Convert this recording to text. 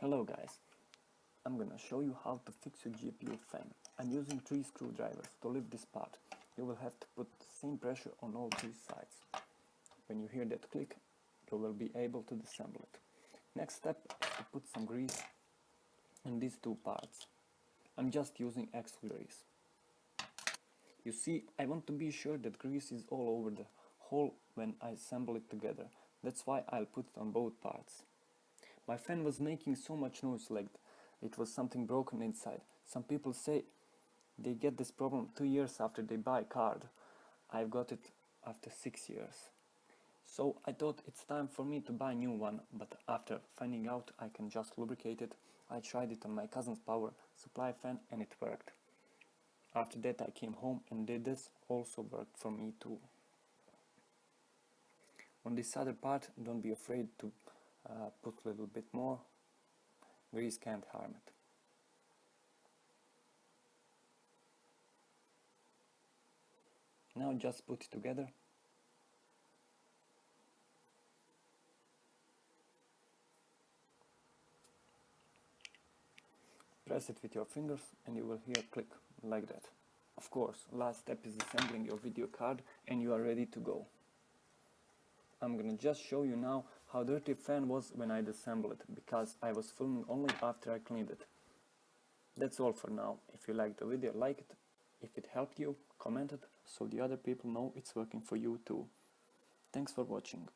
Hello guys, I'm gonna show you how to fix your GPU fan. I'm using 3 screwdrivers to lift this part. You will have to put the same pressure on all 3 sides. When you hear that click, you will be able to disassemble it. Next step is to put some grease in these 2 parts. I'm just using Excel grease. You see, I want to be sure that grease is all over the hole when I assemble it together. That's why I'll put it on both parts. My fan was making so much noise like it was something broken inside. Some people say they get this problem 2 years after they buy a card. I've got it after 6 years. So I thought it's time for me to buy a new one, but after finding out I can just lubricate it, I tried it on my cousin's power supply fan and it worked. After that I came home and did this, also worked for me too. On this other part, don't be afraid to put a little bit more. Grease can't harm it. Now just put it together. Press it with your fingers and you will hear a click like that. Of course, last step is assembling your video card and you are ready to go. I'm gonna just show you now how dirty fan was when I disassembled it, because I was filming only after I cleaned it. That's all for now. If you liked the video, like it. If it helped you, comment it so the other people know it's working for you too. Thanks for watching.